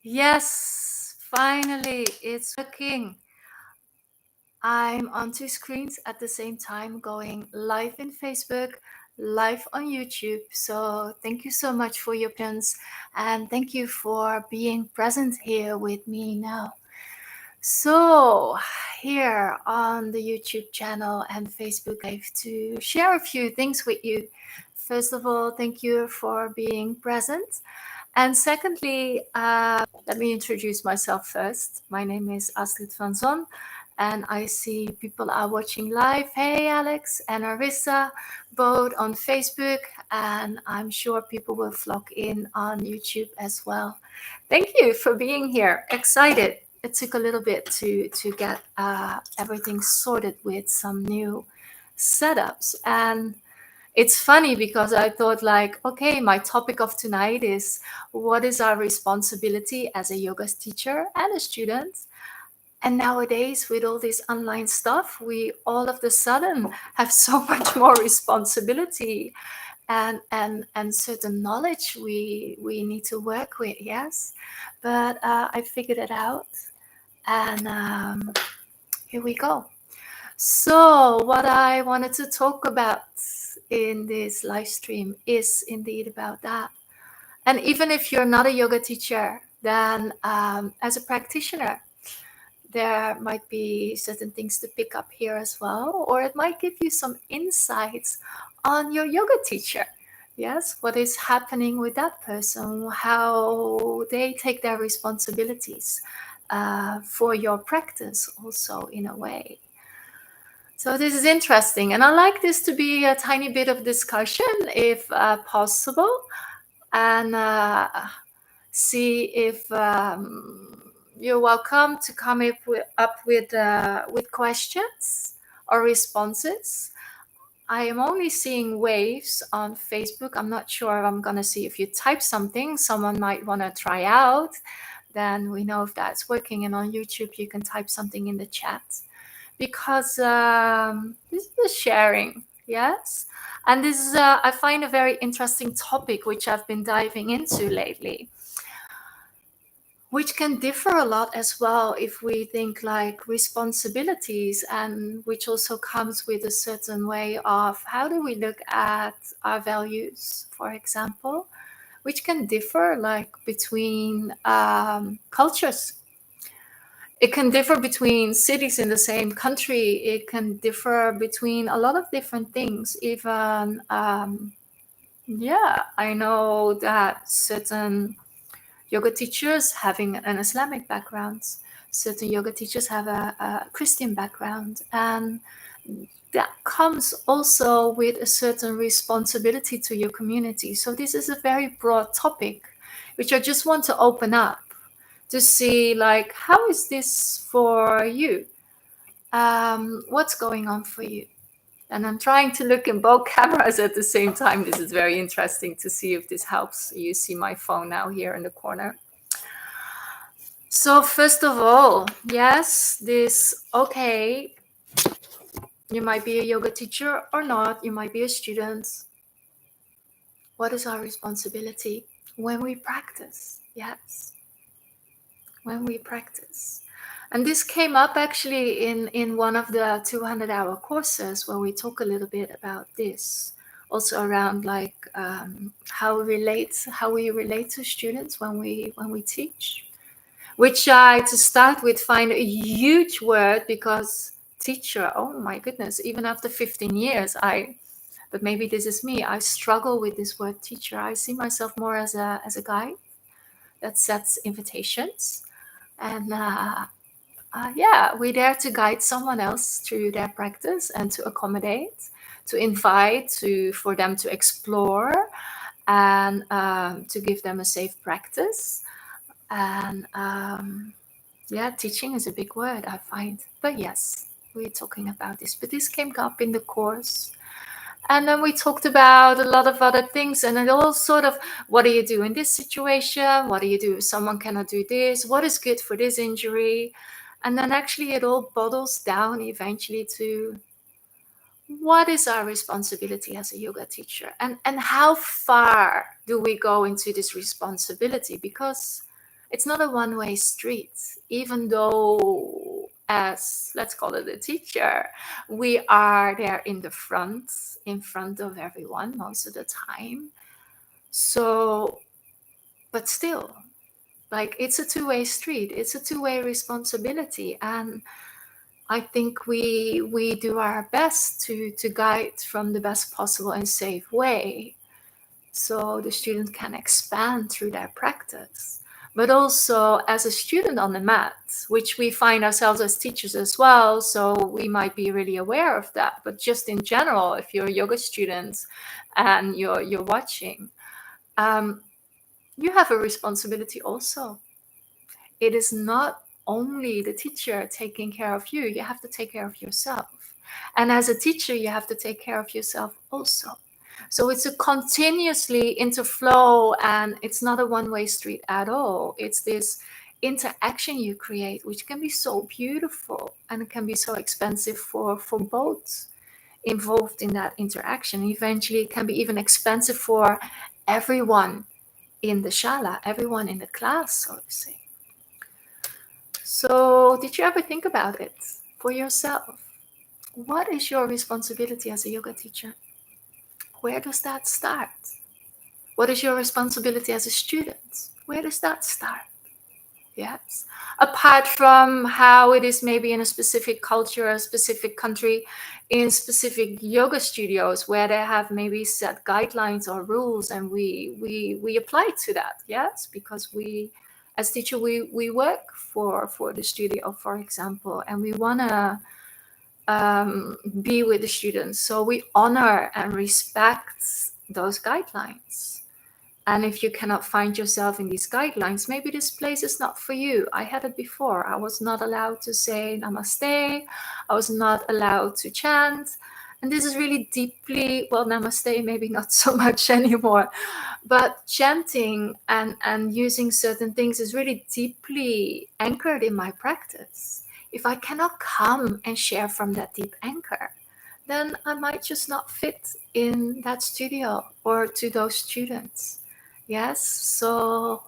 Yes, finally, it's working. I'm on two screens at the same time, going live in Facebook, live on YouTube. So thank you so much for your patience, and thank you for being present here with me now. So here on the YouTube channel and Facebook Live to share a few things with you. First of all, thank you for being present. And secondly, let me introduce myself first. My name is Astrid van Zon, and I see people are watching live. Hey, Alex and Arissa, both on Facebook, and I'm sure people will flock in on YouTube as well. Thank you for being here. Excited. It took a little bit to get everything sorted with some new setups. And it's funny because I thought like, okay, my topic of tonight is what is our responsibility as a yoga teacher and a student? And nowadays with all this online stuff, we all of a sudden have so much more responsibility and certain knowledge we need to work with, yes. But I figured it out, and here we go. So what I wanted to talk about in this live stream is indeed about that. And even if you're not a yoga teacher, then as a practitioner, there might be certain things to pick up here as well, or it might give you some insights on your yoga teacher. Yes, what is happening with that person, how they take their responsibilities for your practice also in a way. So this is interesting, and I like this to be a tiny bit of discussion if possible, and see if you're welcome to come up with questions or responses. I am only seeing waves on Facebook. I'm not sure I'm going to see if you type something. Someone might want to try out. Then we know if that's working. And on YouTube, you can type something in the chat. Because this is sharing, yes? And this is, I find, a very interesting topic, which I've been diving into lately, which can differ a lot as well if we think like responsibilities, and which also comes with a certain way of how do we look at our values, for example, which can differ like between cultures. It can differ between cities in the same country. It can differ between a lot of different things. Even, I know that certain yoga teachers having an Islamic background, certain yoga teachers have a Christian background, and that comes also with a certain responsibility to your community. So this is a very broad topic, which I just want to open up to see like, how is this for you? What's going on for you? And I'm trying to look in both cameras at the same time. This is very interesting to see if this helps. You see my phone now here in the corner. So first of all, yes, okay, you might be a yoga teacher or not. You might be a student. What is our responsibility when we practice? Yes, when we practice. And this came up actually in one of the 200-hour courses where we talk a little bit about this, also around like how we relate to students when we teach, which I, to start with, find a huge word, because teacher, oh my goodness, even after 15 years, but maybe this is me, I struggle with this word teacher. I see myself more as a guide that sets invitations, and we're there to guide someone else through their practice and to accommodate, to invite, for them to explore, and to give them a safe practice. And teaching is a big word, I find. But yes, we're talking about this. But this came up in the course. And then we talked about a lot of other things, and it all sort of, what do you do in this situation? What do you do if someone cannot do this? What is good for this injury? And then actually it all bottles down eventually to, what is our responsibility as a yoga teacher, and how far do we go into this responsibility? Because it's not a one-way street. Even though, as, let's call it, a teacher, we are there in the front, in front of everyone most of the time. So, but still, like, it's a two-way street. It's a two-way responsibility. And I think we do our best to guide from the best possible and safe way, so the student can expand through their practice. But also as a student on the mat, which we find ourselves as teachers as well, so we might be really aware of that. But just in general, if you're a yoga student and you're watching, you have a responsibility also. It is not only the teacher taking care of you, you have to take care of yourself. And as a teacher, you have to take care of yourself also. So it's a continuously interflow, and it's not a one-way street at all. It's this interaction you create, which can be so beautiful, and it can be so expensive for both involved in that interaction. Eventually, it can be even expensive for everyone in the shala, everyone in the class, so to say. So, did you ever think about it for yourself? What is your responsibility as a yoga teacher? Where does that start? What is your responsibility as a student? Where does that start? Yes. Apart from how it is maybe in a specific culture, a specific country, in specific yoga studios where they have maybe set guidelines or rules, and we apply to that. Yes, because we, as teacher, we work for the studio, for example, and we want to be with the students. So we honor and respect those guidelines. And if you cannot find yourself in these guidelines, maybe this place is not for you. I had it before. I was not allowed to say namaste. I was not allowed to chant. And this is really deeply, well, namaste, maybe not so much anymore. But chanting and using certain things is really deeply anchored in my practice. If I cannot come and share from that deep anchor, then I might just not fit in that studio or to those students. Yes, so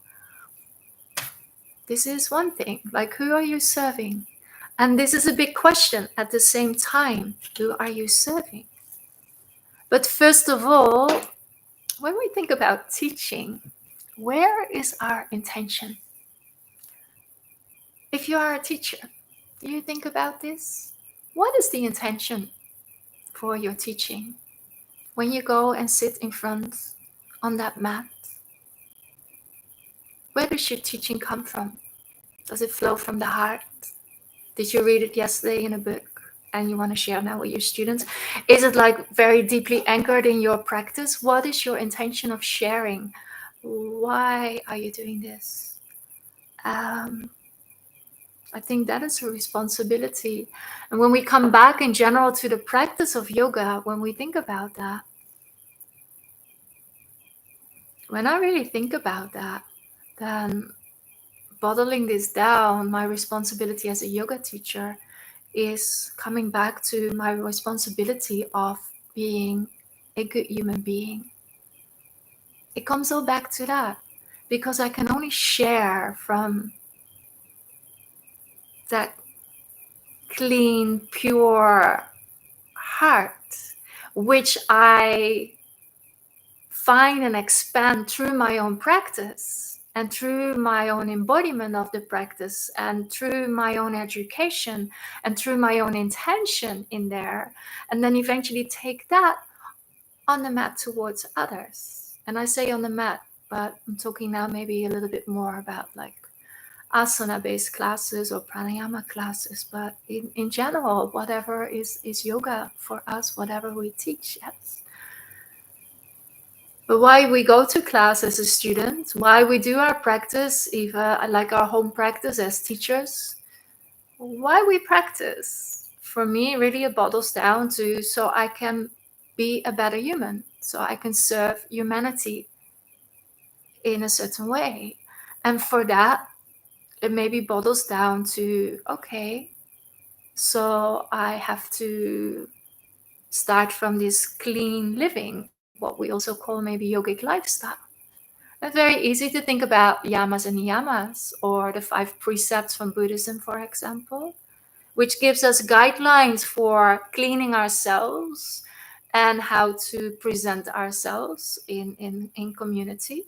this is one thing. Like, who are you serving? And this is a big question at the same time. Who are you serving? But first of all, when we think about teaching, where is our intention? If you are a teacher, do you think about this? What is the intention for your teaching? When you go and sit in front on that mat, where does your teaching come from? Does it flow from the heart? Did you read it yesterday in a book and you want to share now with your students? Is it like very deeply anchored in your practice? What is your intention of sharing? Why are you doing this? I think that is a responsibility. And when we come back in general to the practice of yoga, when we think about that, when I really think about that, then bottling this down, my responsibility as a yoga teacher is coming back to my responsibility of being a good human being. It comes all back to that, because I can only share from that clean, pure heart, which I find and expand through my own practice and through my own embodiment of the practice and through my own education and through my own intention in there, and then eventually take that on the mat towards others. And I say on the mat, but I'm talking now maybe a little bit more about like asana-based classes or pranayama classes, but in general, whatever is yoga for us, whatever we teach, yes. But why we go to class as a student, why we do our practice, even like our home practice as teachers, why we practice, for me, really it boils down to so I can be a better human, so I can serve humanity in a certain way. And for that, it maybe boils down to, okay, so I have to start from this clean living, what we also call maybe yogic lifestyle. It's very easy to think about yamas and niyamas, or the 5 precepts from Buddhism, for example, which gives us guidelines for cleaning ourselves and how to present ourselves in community.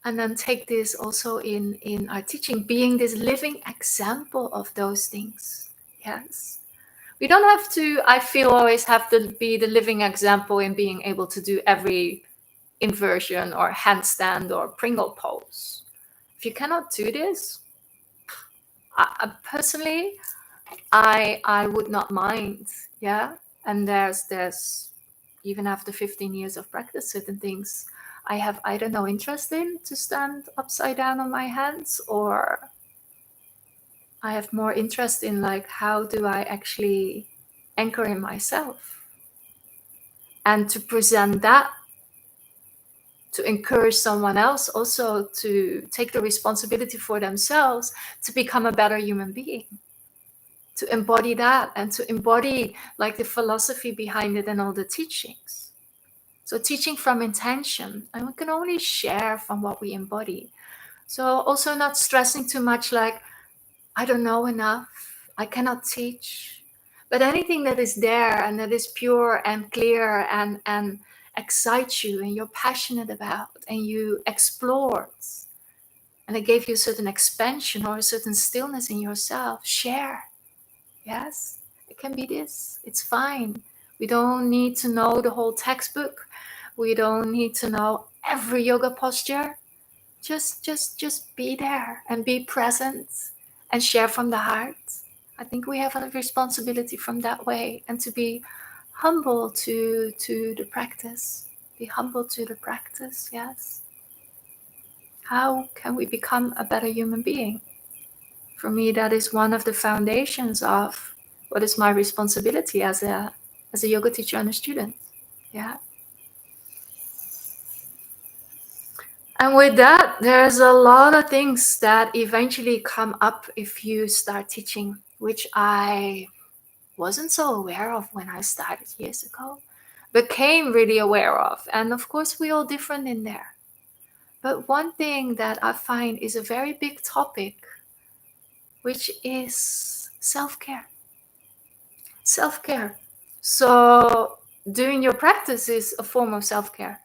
And then take this also in our teaching, being this living example of those things. Yes. We don't have to, I feel, always have to be the living example in being able to do every inversion or handstand or Pringle pose. If you cannot do this, personally, I would not mind. Yeah. And there's even after 15 years of practice, certain things I have either no interest in, to stand upside down on my hands, or I have more interest in, like, how do I actually anchor in myself and to present that, to encourage someone else also to take the responsibility for themselves to become a better human being, to embody that, and to embody like the philosophy behind it and all the teachings. So teaching from intention, and we can only share from what we embody. So also not stressing too much, like, I don't know enough, I cannot teach. But anything that is there and that is pure and clear and excites you and you're passionate about and you explored, and it gave you a certain expansion or a certain stillness in yourself, share. Yes, it can be this. It's fine. We don't need to know the whole textbook. We don't need to know every yoga posture. Just be there and be present and share from the heart. I think we have a responsibility from that way, and to be humble to the practice. Be humble to the practice, yes. How can we become a better human being? For me, that is one of the foundations of what is my responsibility as a yoga teacher and a student. Yeah. And with that, there's a lot of things that eventually come up if you start teaching, which I wasn't so aware of when I started years ago, became really aware of. And of course, we're all different in there. But one thing that I find is a very big topic, which is self-care. Self-care. So doing your practice is a form of self-care.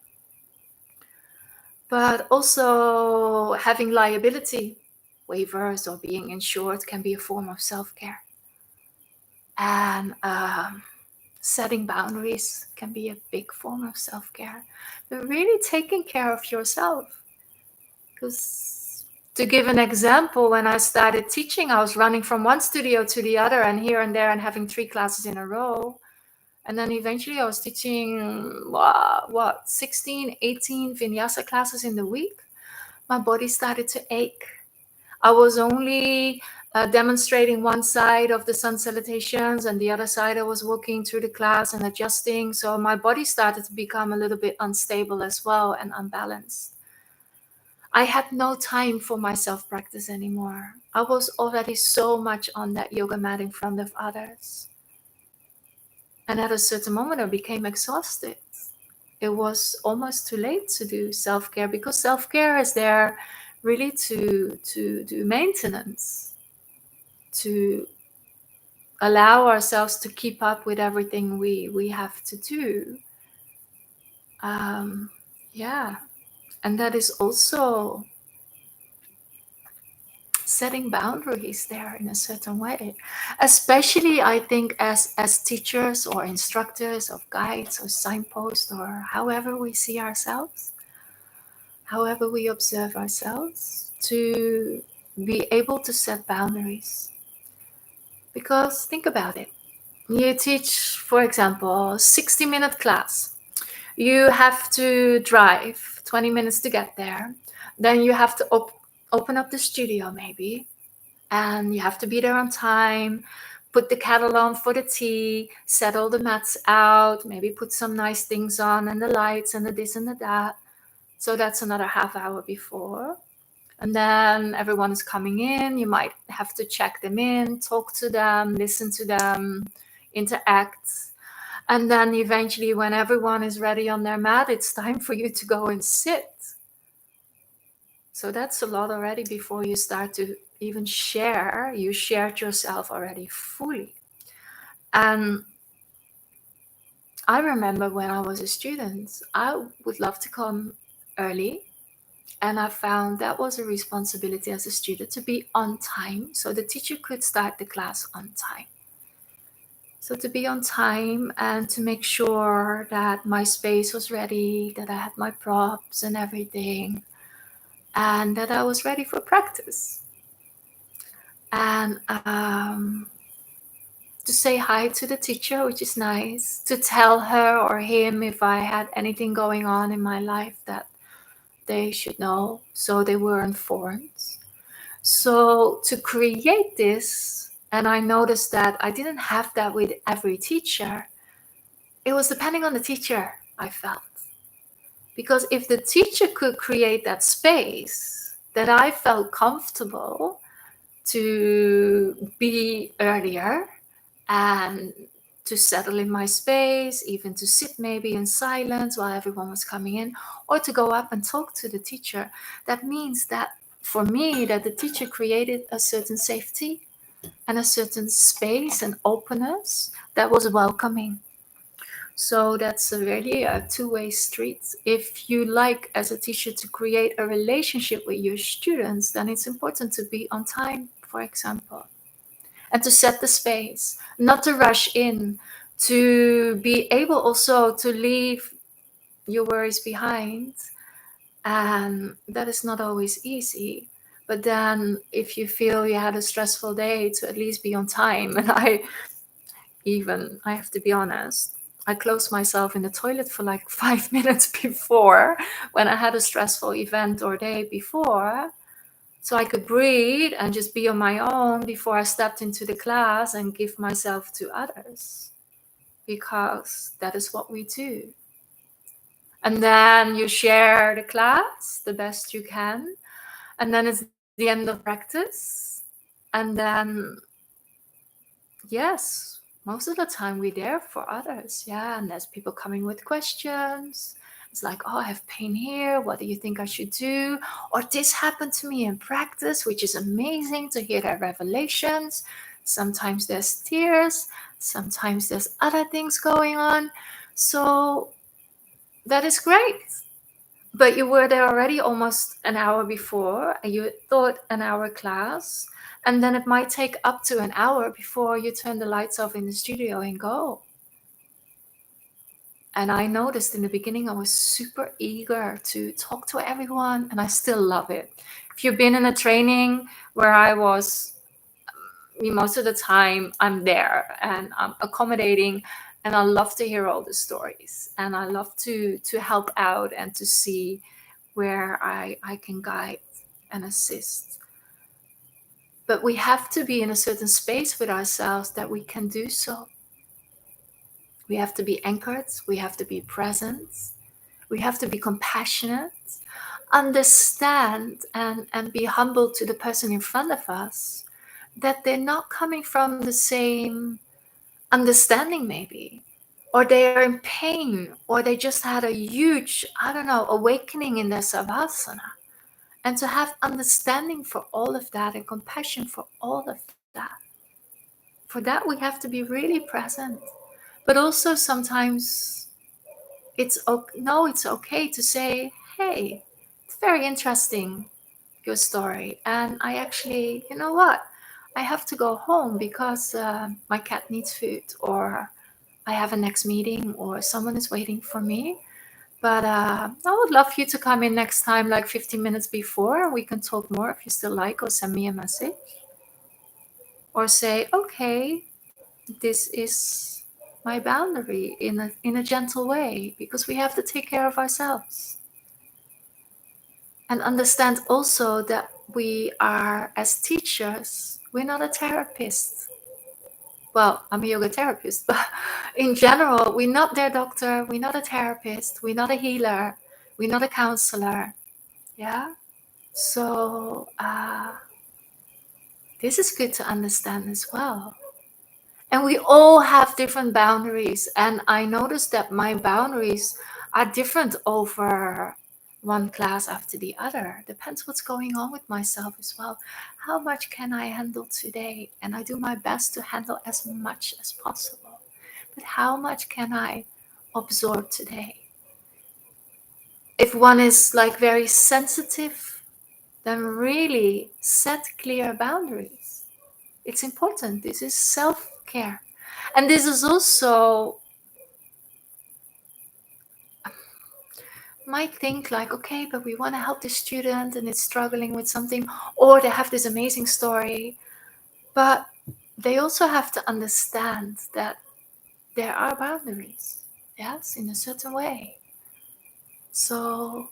But also having liability waivers or being insured can be a form of self-care. And setting boundaries can be a big form of self-care. But really taking care of yourself. Because to give an example, when I started teaching, I was running from one studio to the other and here and there and having 3 classes in a row. And then eventually I was teaching, 16, 18 vinyasa classes in the week. My body started to ache. I was only demonstrating one side of the sun salutations, and the other side I was walking through the class and adjusting. So my body started to become a little bit unstable as well and unbalanced. I had no time for my self-practice anymore. I was already so much on that yoga mat in front of others. And at a certain moment, I became exhausted. It was almost too late to do self-care, because self-care is there really to do maintenance, to allow ourselves to keep up with everything we have to do. Yeah, and that is also setting boundaries there in a certain way, especially I think as teachers or instructors of guides or signposts, or however we see ourselves, however we observe ourselves, to be able to set boundaries. Because think about it. You teach, for example, a 60-minute class. You have to drive 20 minutes to get there. Then you have to open up the studio maybe. And you have to be there on time, put the kettle on for the tea, set all the mats out, maybe put some nice things on and the lights and the this and the that. So that's another half hour before. And then everyone is coming in. You might have to check them in, talk to them, listen to them, interact. And then eventually, when everyone is ready on their mat, it's time for you to go and sit. So that's a lot already before you start to even share. You shared yourself already fully. And I remember when I was a student, I would love to come early. And I found that was a responsibility as a student to be on time so the teacher could start the class on time. So to be on time and to make sure that my space was ready, that I had my props and everything, and that I was ready for practice. And to say hi to the teacher, which is nice, to tell her or him if I had anything going on in my life that they should know, so they were informed. So to create this, and I noticed that I didn't have that with every teacher. It was depending on the teacher, I felt. Because if the teacher could create that space that I felt comfortable to be earlier and to settle in my space, even to sit maybe in silence while everyone was coming in, or to go up and talk to the teacher, that means that for me, that the teacher created a certain safety and a certain space and openness that was welcoming. So that's really a two-way street. If you like, as a teacher, to create a relationship with your students, then it's important to be on time, for example, and to set the space, not to rush in, to be able also to leave your worries behind. And that is not always easy. But then if you feel you had a stressful day, to at least be on time. And I have to be honest, I closed myself in the toilet for like 5 minutes before, when I had a stressful event or day before, so I could breathe and just be on my own before I stepped into the class and give myself to others, because that is what we do. And then you share the class the best you can, and then it's the end of practice. And then, yes, most of the time we're there for others. Yeah, and there's people coming with questions. It's like, oh, I have pain here. What do you think I should do? Or this happened to me in practice, which is amazing to hear their revelations. Sometimes there's tears. Sometimes there's other things going on. So that is great. But you were there already almost an hour before, and you thought an hour class, and then it might take up to an hour before you turn the lights off in the studio and go. And I noticed in the beginning I was super eager to talk to everyone, and I still love it. If you've been in a training where I was, most of the time I'm there and I'm accommodating, and I love to hear all the stories, and I love to help out and to see where I can guide and assist. But we have to be in a certain space with ourselves that we can do so. We have to be anchored, we have to be present, we have to be compassionate, understand and be humble to the person in front of us, that they're not coming from the same understanding maybe, or they are in pain, or they just had a huge, awakening in their savasana. And to have understanding for all of that and compassion for all of that. For that, we have to be really present. But also sometimes it's okay to say, hey, it's very interesting, your story. And I actually, you know what? I have to go home because my cat needs food, or I have a next meeting, or someone is waiting for me. But I would love you to come in next time, like 15 minutes before. We can talk more if you still like, or send me a message. Or say, okay, this is my boundary in a gentle way, because we have to take care of ourselves. And understand also that we are, as teachers, we're not a therapist. Well, I'm a yoga therapist, but in general, we're not their doctor, we're not a therapist, we're not a healer, we're not a counselor. Yeah. So this is good to understand as well. And we all have different boundaries. And I noticed that my boundaries are different over one class after the other. Depends what's going on with myself as well. How much can I handle today? And I do my best to handle as much as possible. But how much can I absorb today? If one is like very sensitive, then really set clear boundaries. It's important. This is self-care. And this is also, might think like, okay, but we want to help the student and it's struggling with something, or they have this amazing story. But they also have to understand that there are boundaries, yes, in a certain way. So,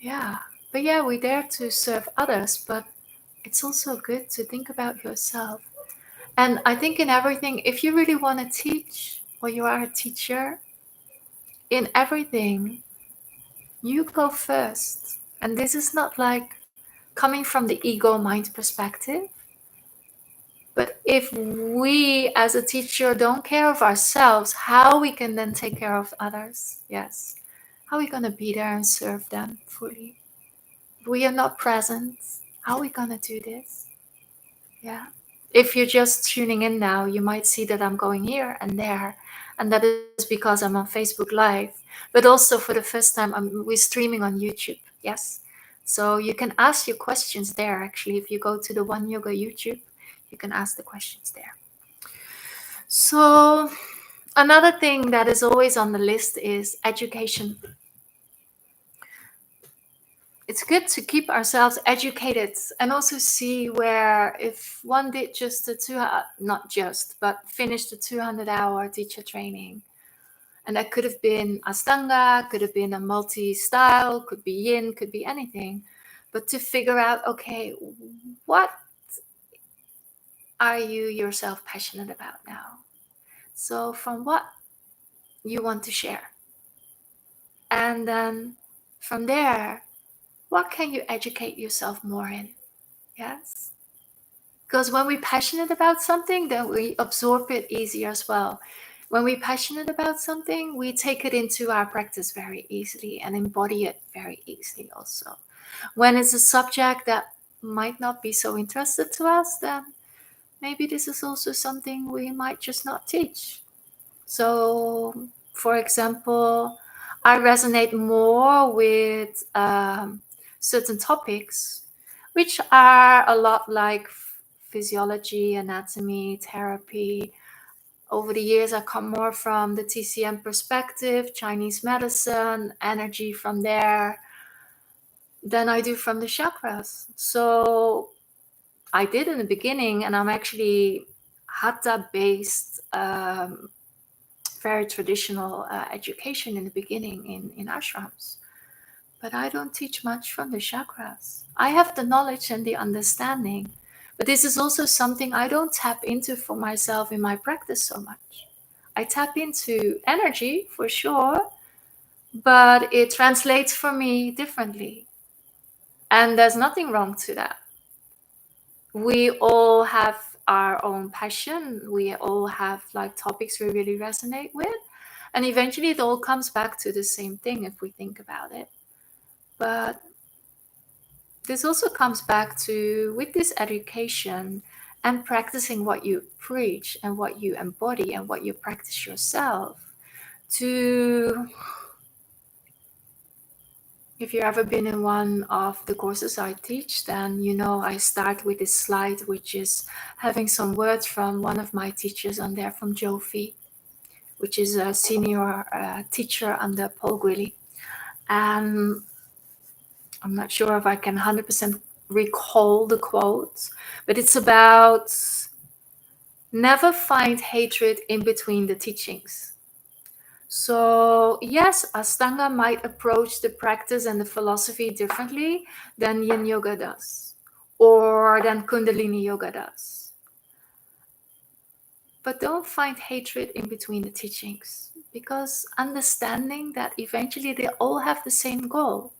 yeah. But yeah, we're there to serve others, but it's also good to think about yourself. And I think in everything, if you really want to teach or you are a teacher, in everything, you go first. And this is not like coming from the ego mind perspective. But if we as a teacher don't care of ourselves, how we can then take care of others? Yes. How are we going to be there and serve them fully? If we are not present, how are we going to do this? Yeah. If you're just tuning in now, you might see that I'm going here and there. And that is because I'm on Facebook Live. But also for the first time, we're streaming on YouTube. Yes. So you can ask your questions there. Actually, if you go to the One Yoga YouTube, you can ask the questions there. So another thing that is always on the list is education. It's good to keep ourselves educated and also see where if one did just not just, but finished the 200-hour teacher training. And that could have been Astanga, could have been a multi-style, could be yin, could be anything. But to figure out, okay, what are you yourself passionate about now? So from what you want to share. And then from there, what can you educate yourself more in? Yes. Because when we're passionate about something, then we absorb it easier as well. When we're passionate about something, we take it into our practice very easily and embody it very easily also. When it's a subject that might not be so interested to us, then maybe this is also something we might just not teach. So, for example, I resonate more with certain topics, which are a lot like physiology, anatomy, therapy. Over the years, I come more from the TCM perspective, Chinese medicine, energy from there, than I do from the chakras. So I did in the beginning, and I'm actually hatha-based, very traditional education in the beginning in ashrams. But I don't teach much from the chakras. I have the knowledge and the understanding, but this is also something I don't tap into for myself in my practice so much. I tap into energy for sure, but it translates for me differently. And there's nothing wrong to that. We all have our own passion. We all have like topics we really resonate with. And eventually it all comes back to the same thing if we think about it. But this also comes back to, with this education and practicing what you preach and what you embody and what you practice yourself, to, if you've ever been in one of the courses I teach, then you know I start with this slide, which is having some words from one of my teachers on there, from Jofi, which is a senior teacher under Paul Gwilly. And I'm not sure if I can 100% recall the quote, but it's about never find hatred in between the teachings. So yes, Astanga might approach the practice and the philosophy differently than Yin Yoga does, or than Kundalini Yoga does. But don't find hatred in between the teachings, because understanding that eventually they all have the same goal.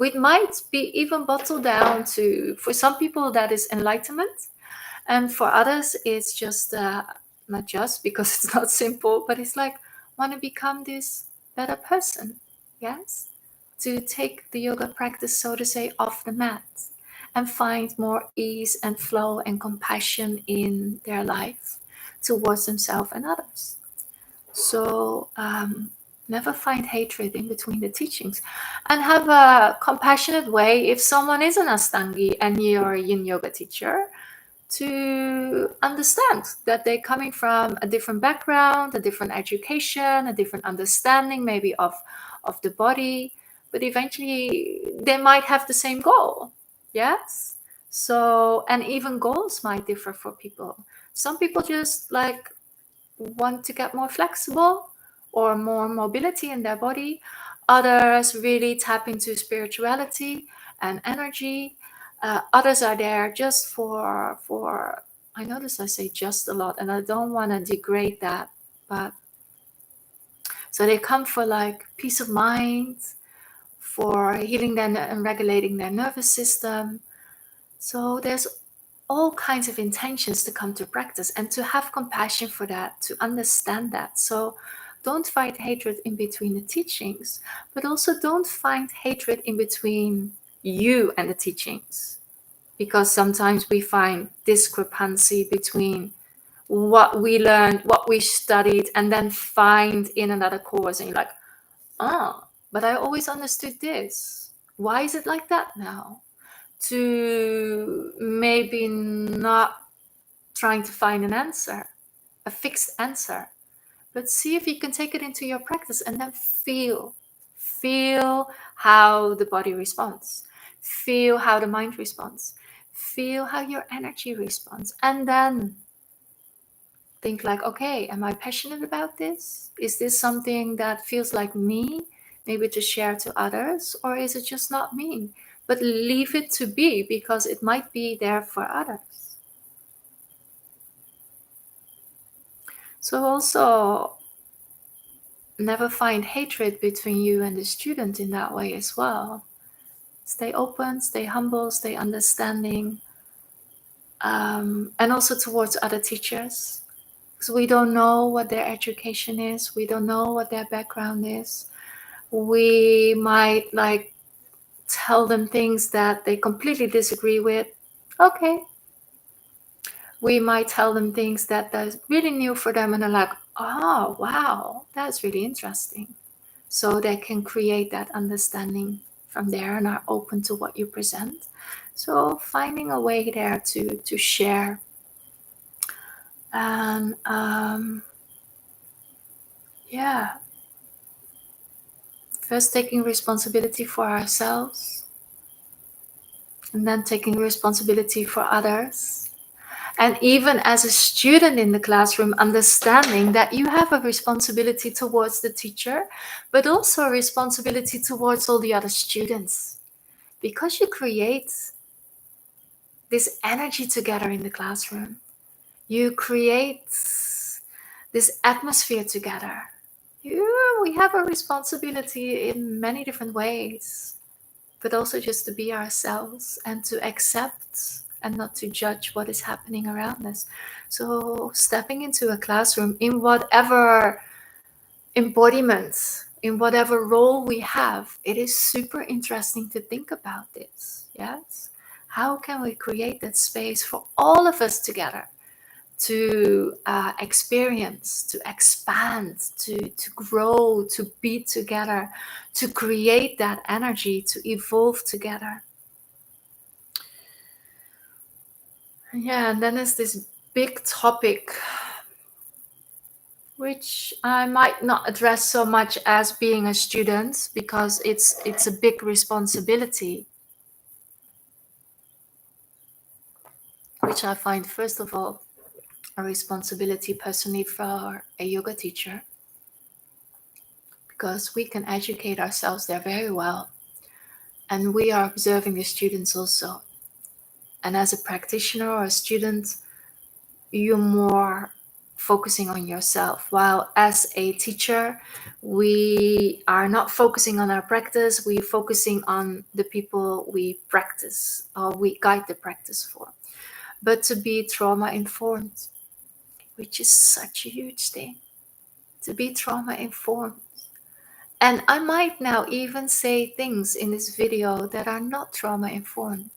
It might be even bottled down to, for some people, that is enlightenment. And for others, it's just not just because it's not simple, but it's like want to become this better person. Yes, to take the yoga practice, so to say, off the mat and find more ease and flow and compassion in their life towards themselves and others. So never find hatred in between the teachings, and have a compassionate way if someone is an Astangi and you're a yin yoga teacher, to understand that they're coming from a different background, a different education, a different understanding maybe of the body, but eventually they might have the same goal. Yes. So, and even goals might differ for people. Some people just like want to get more flexible or more mobility in their body. Others really tap into spirituality and energy. Others are there just for I notice I say just a lot, and I don't want to degrade that, but so they come for like peace of mind, for healing them and regulating their nervous system. So there's all kinds of intentions to come to practice, and to have compassion for that, to understand that. So don't find hatred in between the teachings, but also don't find hatred in between you and the teachings, because sometimes we find discrepancy between what we learned, what we studied, and then find in another course, and you're like, oh, but I always understood this. Why is it like that now? To maybe not trying to find an answer, a fixed answer, but see if you can take it into your practice and then feel how the body responds, feel how the mind responds, feel how your energy responds, and then think like, okay, am I passionate about this? Is this something that feels like me, maybe to share to others, or is it just not me? But leave it to be, because it might be there for others. So also never find hatred between you and the student in that way as well. Stay open, stay humble, stay understanding, and also towards other teachers. Because we don't know what their education is, we don't know what their background is. We might like tell them things that they completely disagree with. Okay. We might tell them things that are really new for them, and they're like, oh, wow, that's really interesting. So they can create that understanding from there and are open to what you present. So finding a way there to share. And yeah, first taking responsibility for ourselves, and then taking responsibility for others. And even as a student in the classroom, understanding that you have a responsibility towards the teacher, but also a responsibility towards all the other students, because you create this energy together in the classroom. You create this atmosphere together. We have a responsibility in many different ways, but also just to be ourselves and to accept and not to judge what is happening around us. So stepping into a classroom in whatever embodiment, in whatever role we have, it is super interesting to think about this. Yes, how can we create that space for all of us together to experience, to expand, to grow, to be together, to create that energy, to evolve together. Yeah, and then there's this big topic, which I might not address so much as being a student, because it's a big responsibility, which I find, first of all, a responsibility personally for a yoga teacher, because we can educate ourselves there very well, and we are observing the students also. And as a practitioner or a student, you're more focusing on yourself, while as a teacher, we are not focusing on our practice, we're focusing on the people we practice or we guide the practice for. But to be trauma informed, which is such a huge thing, to be trauma informed. And I might now even say things in this video that are not trauma informed.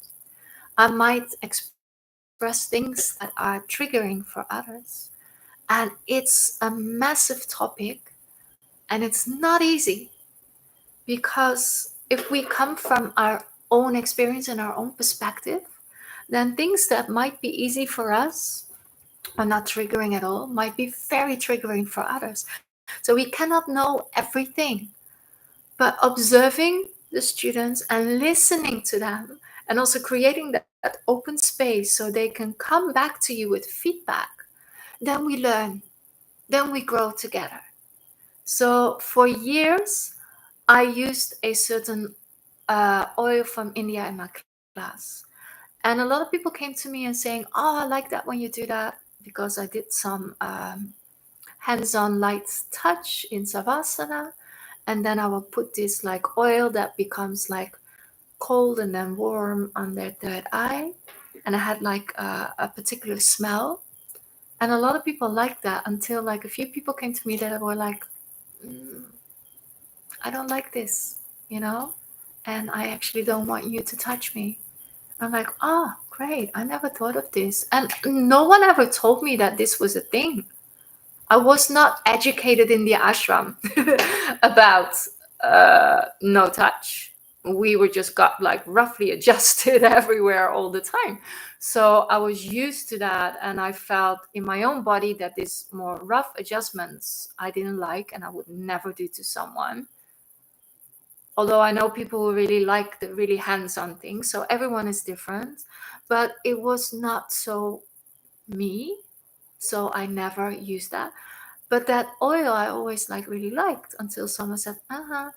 I might express things that are triggering for others. And it's a massive topic, and it's not easy, because if we come from our own experience and our own perspective, then things that might be easy for us or not triggering at all might be very triggering for others. So we cannot know everything, but observing the students and listening to them, and also creating that open space so they can come back to you with feedback, then we learn, then we grow together. So for years, I used a certain oil from India in my class. And a lot of people came to me and saying, oh, I like that when you do that, because I did some hands-on light touch in Savasana. And then I will put this like oil that becomes like cold and then warm on their third eye. And I had like a particular smell. And a lot of people liked that, until like a few people came to me that were like, I don't like this, and I actually don't want you to touch me. I'm like, oh, great. I never thought of this. And no one ever told me that this was a thing. I was not educated in the ashram about no touch. We were just got like roughly adjusted everywhere all the time. So I was used to that, and I felt in my own body that these more rough adjustments I didn't like, and I would never do to someone. Although I know people who really like the really hands-on things, so everyone is different, but it was not so me, so I never used that. But that oil I always like really liked, until someone said, no.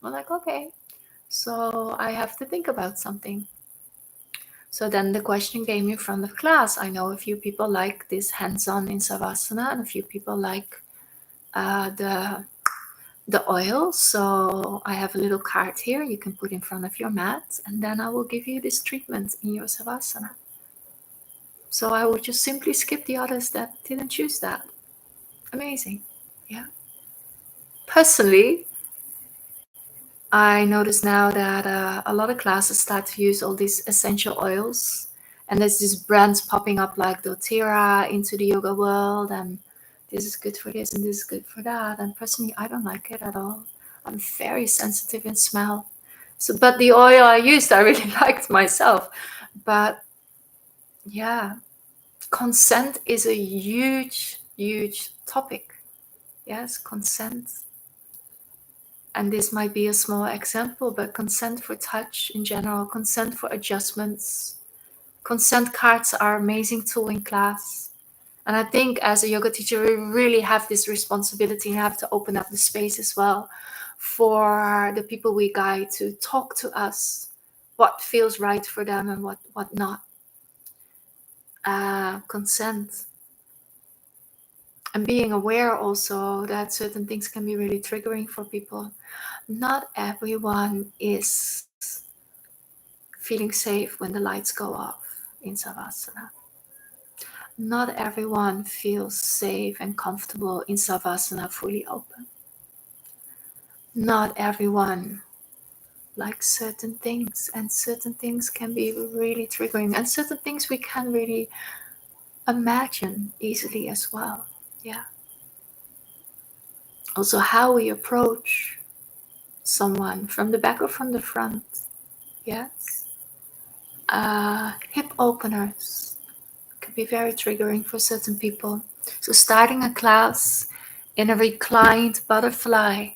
I'm like, okay, so I have to think about something. So then the question came in front of class. I know a few people like this hands-on in Savasana, and a few people like the oil. So I have a little card here you can put in front of your mat, and then I will give you this treatment in your Savasana. So I would just simply skip the others that didn't choose that. Amazing. Yeah. Personally, I notice now that a lot of classes start to use all these essential oils, and there's these brands popping up like doTERRA into the yoga world, and this is good for this and this is good for that. And personally, I don't like it at all. I'm very sensitive in smell. So, but the oil I used, I really liked myself. But yeah, consent is a huge, huge topic. Yes, consent. And this might be a small example, but consent for touch in general, consent for adjustments. Consent cards are an amazing tool in class. And I think as a yoga teacher, we really have this responsibility and have to open up the space as well for the people we guide to talk to us what feels right for them and what not. Consent. And being aware also that certain things can be really triggering for people. Not everyone is feeling safe when the lights go off in Savasana. Not everyone feels safe and comfortable in Savasana fully open. Not everyone likes certain things, and certain things can be really triggering, and certain things we can really imagine easily as well. Yeah. Also, how we approach someone from the back or from the front. Yes. Hip openers can be very triggering for certain people. So starting a class in a reclined butterfly,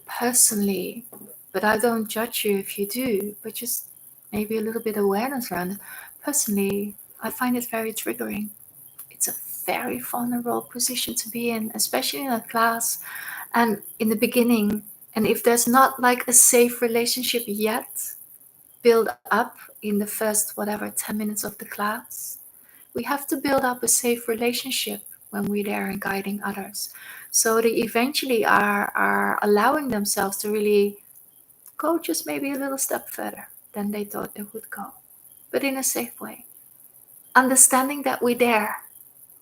personally, but I don't judge you if you do, but just maybe a little bit of awareness around it. Personally, I find it very triggering. It's a very vulnerable position to be in, especially in a class and in the beginning. And if there's not like a safe relationship yet build up in the first 10 minutes of the class, we have to build up a safe relationship when we're there and guiding others, so they eventually are allowing themselves to really go just maybe a little step further than they thought they would go, but in a safe way. understanding that we're there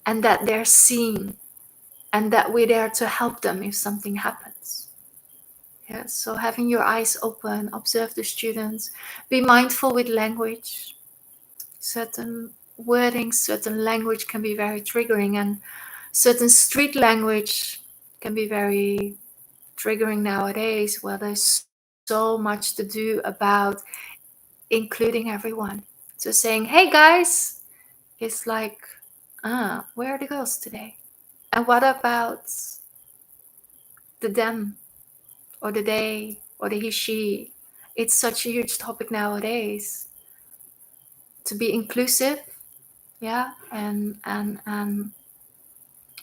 and that they're seen and that we're there to help them if something happens. Yeah, so having your eyes open, observe the students, be mindful with language. Certain wordings, certain language can be very triggering, and certain street language can be very triggering nowadays, where there's so much to do about including everyone. So saying, hey guys, is like, where are the girls today? And what about the them or the they or the he, she? It's such a huge topic nowadays to be inclusive, yeah, and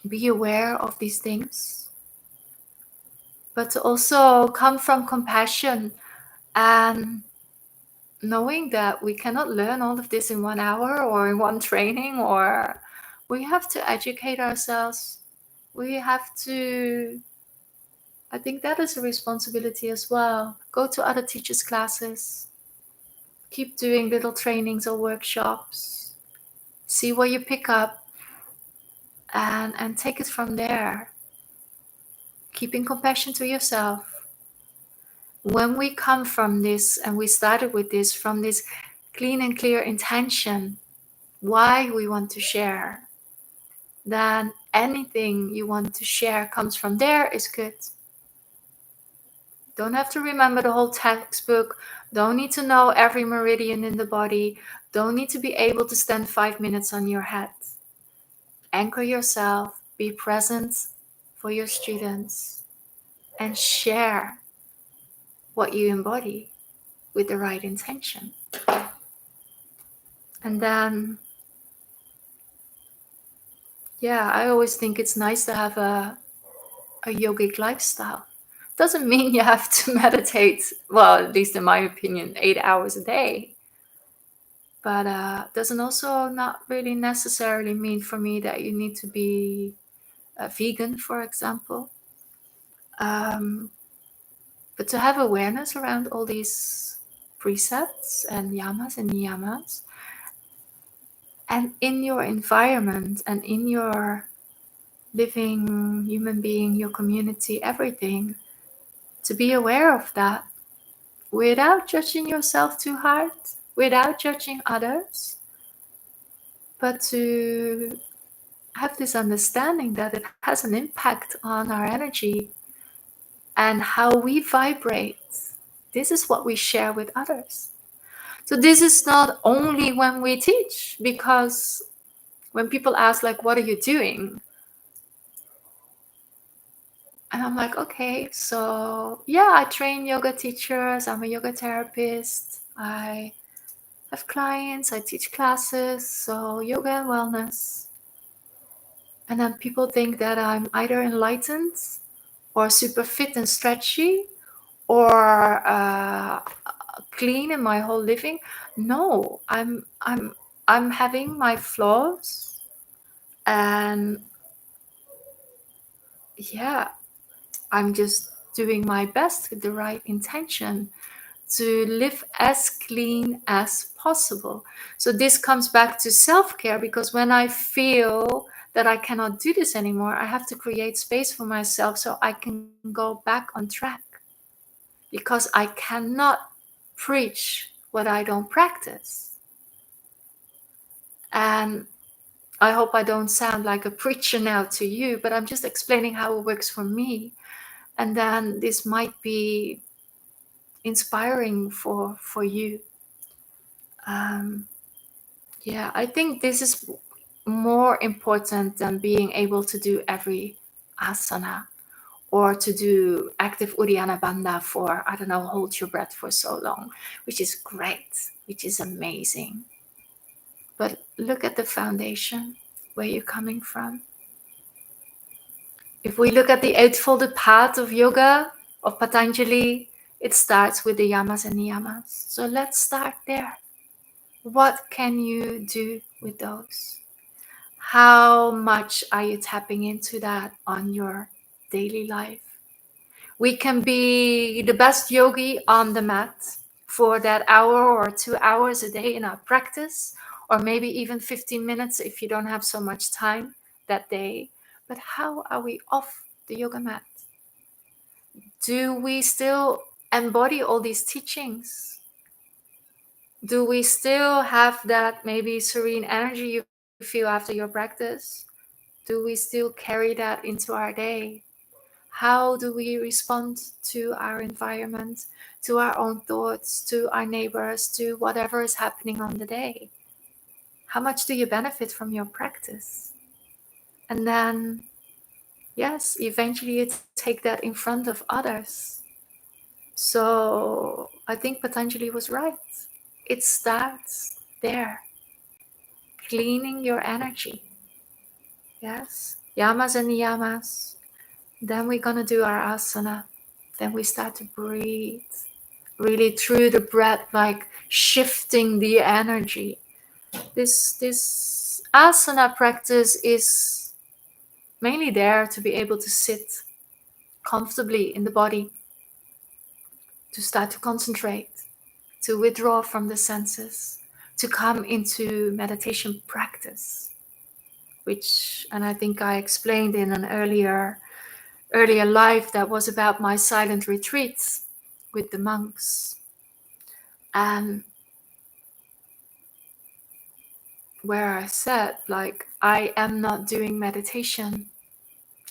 be aware of these things, but to also come from compassion and knowing that we cannot learn all of this in 1 hour or in one training, or we have to educate ourselves. We have to, I think that is a responsibility as well. Go to other teachers' classes, keep doing little trainings or workshops, see what you pick up, and take it from there. Keeping compassion to yourself. When we come from this, and we started with this, from this clean and clear intention, why we want to share, then anything you want to share comes from there is good. Don't have to remember the whole textbook, don't need to know every meridian in the body, don't need to be able to stand 5 minutes on your head. Anchor yourself, be present for your students, and share what you embody with the right intention. And then, yeah, I always think it's nice to have a yogic lifestyle. Doesn't mean you have to meditate, well, at least in my opinion, 8 hours a day. But doesn't also not really necessarily mean for me that you need to be a vegan, for example. But to have awareness around all these precepts and yamas and niyamas, and in your environment and in your living human being, your community, everything, to be aware of that without judging yourself too hard, without judging others, but to have this understanding that it has an impact on our energy and how we vibrate. This is what we share with others. So this is not only when we teach, because when people ask, like, what are you doing? And I'm like, okay, so yeah, I train yoga teachers, I'm a yoga therapist, I have clients, I teach classes, so yoga and wellness. And then people think that I'm either enlightened or super fit and stretchy or clean in my whole living. No, I'm having my flaws, and yeah, I'm just doing my best with the right intention to live as clean as possible. So this comes back to self-care, because when I feel that I cannot do this anymore, I have to create space for myself so I can go back on track, because I cannot preach what I don't practice. And I hope I don't sound like a preacher now to you, but I'm just explaining how it works for me. And then this might be inspiring for you. Yeah, I think this is more important than being able to do every asana or to do active Uddiyana Bandha for, I don't know, hold your breath for so long, which is great, which is amazing. But look at the foundation, where you're coming from. If we look at the eightfold path of yoga, of Patanjali, it starts with the Yamas and Niyamas. So let's start there. What can you do with those? How much are you tapping into that on your daily life? We can be the best yogi on the mat for that hour or 2 hours a day in our practice, or maybe even 15 minutes if you don't have so much time that day. But how are we off the yoga mat? Do we still embody all these teachings? Do we still have that maybe serene energy you feel after your practice? Do we still carry that into our day? How do we respond to our environment, to our own thoughts, to our neighbors, to whatever is happening on the day? How much do you benefit from your practice? And then, yes, eventually you take that in front of others. So I think Patanjali was right. It starts there, cleaning your energy. Yes, Yamas and Niyamas. Then we're gonna do our asana. Then we start to breathe, really through the breath, like shifting the energy. This asana practice is mainly there to be able to sit comfortably in the body, to start to concentrate, to withdraw from the senses, to come into meditation practice, which, and I think I explained in an earlier life that was about my silent retreats with the monks, and where I said, like, I am not doing meditation,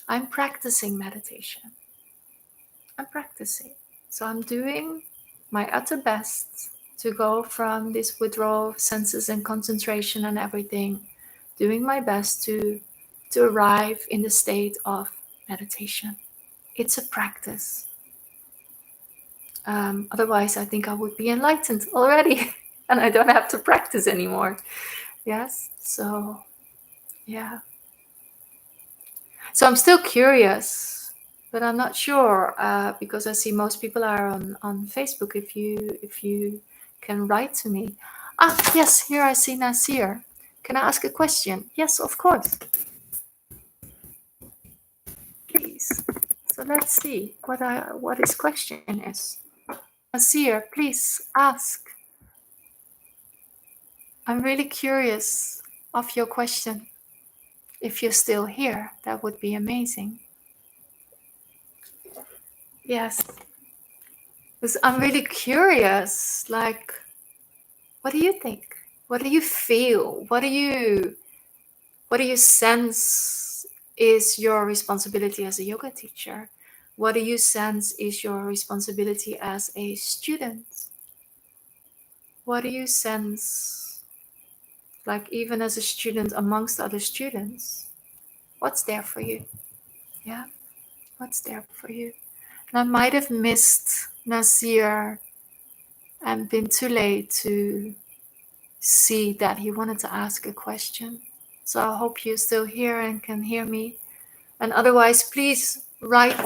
I'm practicing meditation. I'm practicing. So I'm doing my utter best to go from this withdrawal of senses and concentration and everything, doing my best to arrive in the state of meditation. It's a practice. Otherwise, I think I would be enlightened already and I don't have to practice anymore. Yes, so yeah. So I'm still curious, but I'm not sure because I see most people are on Facebook. If you can write to me. Yes, here I see Nasir. Can I ask a question? Yes, of course. Please. So let's see what his question is. Nasir, please ask. I'm really curious of your question. If you're still here, that would be amazing. Yes. Because I'm really curious, like, what do you think? What do you feel? What do you sense is your responsibility as a yoga teacher? What do you sense is your responsibility as a student? What do you sense, like, even as a student amongst other students? What's there for you? Yeah, what's there for you? And I might have missed Nasir and been too late to see that he wanted to ask a question. So I hope you're still here and can hear me. And otherwise, please write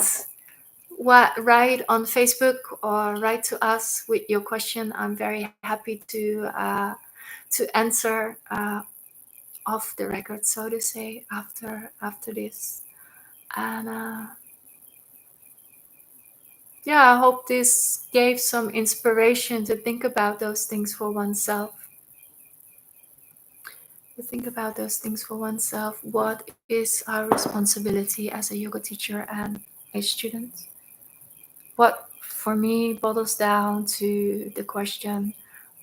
on Facebook or write to us with your question. I'm very happy to answer off the record, so to say, after this. And yeah, I hope this gave some inspiration to think about those things for oneself. To think about those things for oneself. What is our responsibility as a yoga teacher and a student? What for me boils down to the question,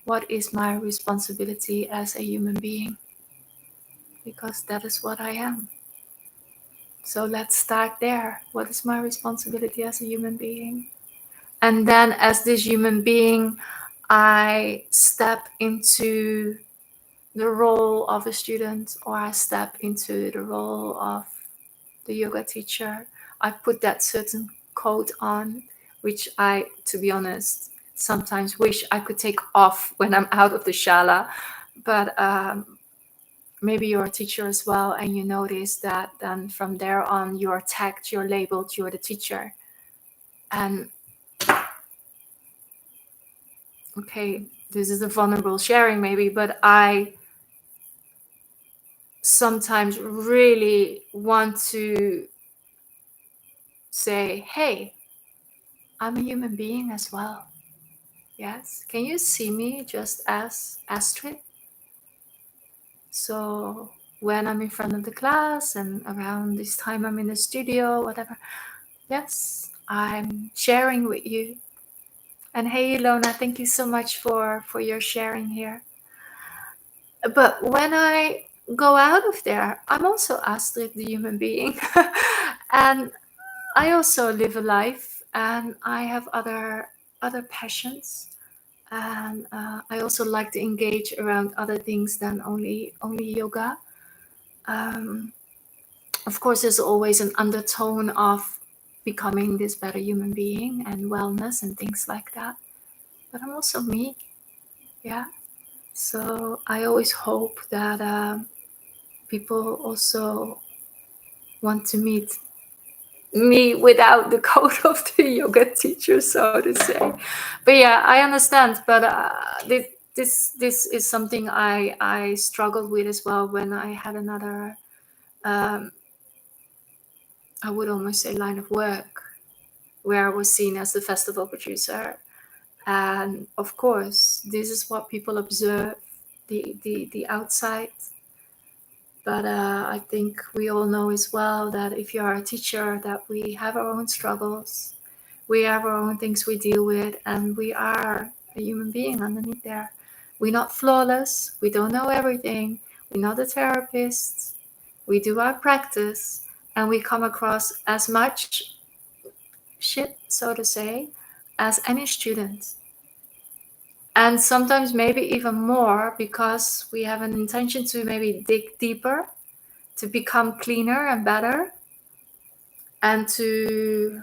what is my responsibility as a human being? Because that is what I am. So let's start there. What is my responsibility as a human being? And then as this human being, I step into the role of a student, or I step into the role of the yoga teacher. I put that certain coat on, which I, to be honest, sometimes wish I could take off when I'm out of the shala. But maybe you're a teacher as well, and you notice that then from there on you're tagged, you're labeled, you're the teacher. And okay, this is a vulnerable sharing maybe, but I sometimes really want to say, hey, I'm a human being as well. Yes, can you see me just as Astrid? So when I'm in front of the class and around this time I'm in the studio, whatever, yes, I'm sharing with you. And hey, Ilona, thank you so much for your sharing here. But when I go out of there, I'm also Astrid, the human being. And I also live a life, and I have other passions. And I also like to engage around other things than only yoga. Of course, there's always an undertone of becoming this better human being and wellness and things like that. But I'm also me, yeah. So I always hope that people also want to meet me without the code of the yoga teacher, so to say. But yeah, I understand. But this is something I struggled with as well when I had another, I would almost say, line of work where I was seen as the festival producer. And of course, this is what people observe, the outside. But I think we all know as well that if you are a teacher, that we have our own struggles, we have our own things we deal with, and we are a human being underneath there. We're not flawless. We don't know everything. We're not a therapist. We do our practice, and we come across as much shit, so to say, as any student. And sometimes maybe even more, because we have an intention to maybe dig deeper, to become cleaner and better, and to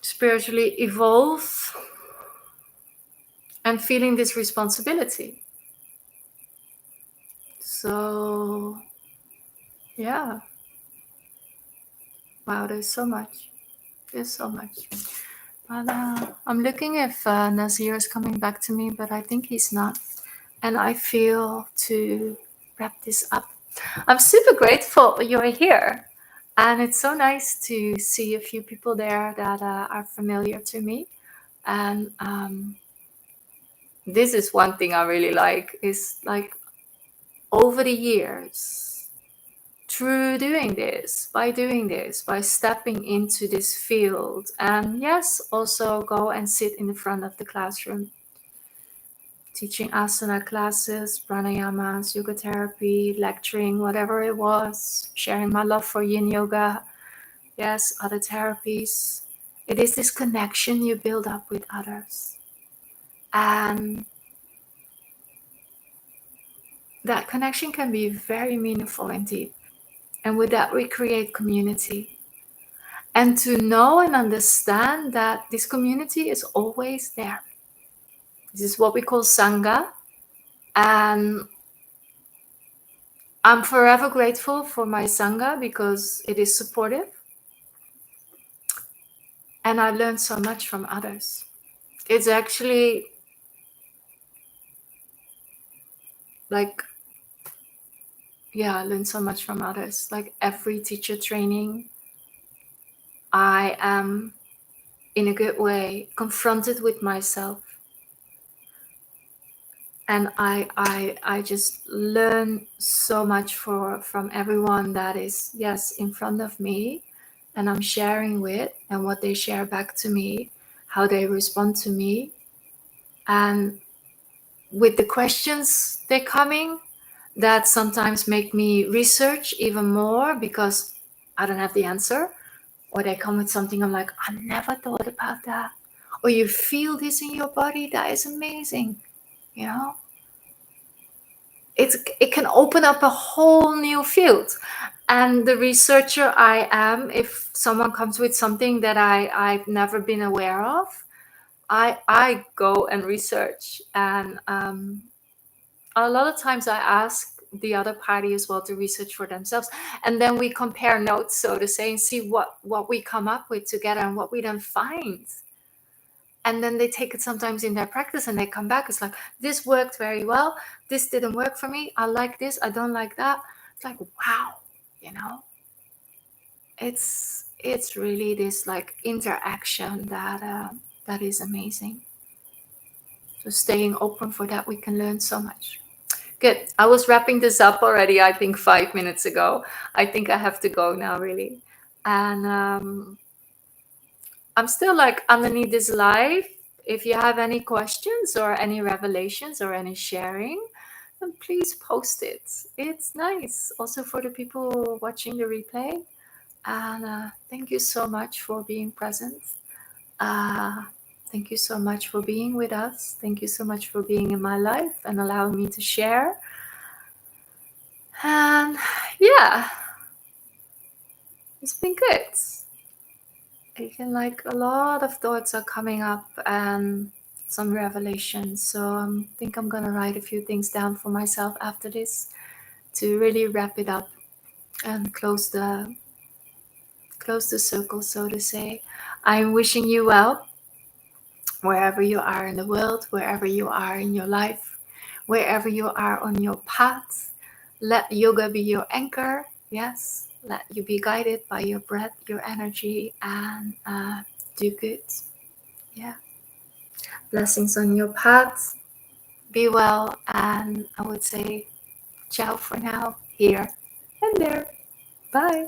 spiritually evolve, and feeling this responsibility. So yeah, wow, there's so much. But I'm looking if Nazir is coming back to me, but I think he's not. And I feel to wrap this up. I'm super grateful you're here. And it's so nice to see a few people there that are familiar to me. And this is one thing I really like, is like over the years, through doing this, by stepping into this field, and yes, also go and sit in the front of the classroom, teaching asana classes, pranayamas, yoga therapy, lecturing, whatever it was, sharing my love for yin yoga, yes, other therapies. It is this connection you build up with others. And that connection can be very meaningful and deep. And with that, we create community. And to know and understand that this community is always there. This is what we call Sangha. And I'm forever grateful for my Sangha because it is supportive. And I learned so much from others. It's actually like, yeah, I learned so much from others. Like every teacher training, I am, in a good way, confronted with myself. And I just learn so much from everyone that is, yes, in front of me, and I'm sharing with, and what they share back to me, how they respond to me. And with the questions they're coming, that sometimes make me research even more because I don't have the answer. Or they come with something, I'm like, I never thought about that. Or you feel this in your body, that is amazing, you know? It can open up a whole new field. And the researcher I am, if someone comes with something that I've never been aware of, I go and research. And a lot of times I ask the other party as well to research for themselves. And then we compare notes, so to say, and see what we come up with together and what we then find. And then they take it sometimes in their practice and they come back. It's like, this worked very well. This didn't work for me. I like this. I don't like that. It's like, wow, you know, it's really this like interaction that is amazing. So staying open for that, we can learn so much. Good. I was wrapping this up already, I think 5 minutes ago. I think I have to go now, really. And I'm still like underneath this live. If you have any questions or any revelations or any sharing, then please post it. It's nice also for the people watching the replay. And thank you so much for being present. Thank you so much for being with us. Thank you so much for being in my life and allowing me to share. And yeah, it's been good. Again, like a lot of thoughts are coming up and some revelations. So I think I'm gonna write a few things down for myself after this to really wrap it up and close the circle, so to say. I'm wishing you well wherever you are in the world, wherever you are in your life, wherever you are on your path. Let yoga be your anchor. Yes, let you be guided by your breath, your energy, and do good. Yeah. Blessings on your path. Be well, and I would say ciao for now, here and there. Bye.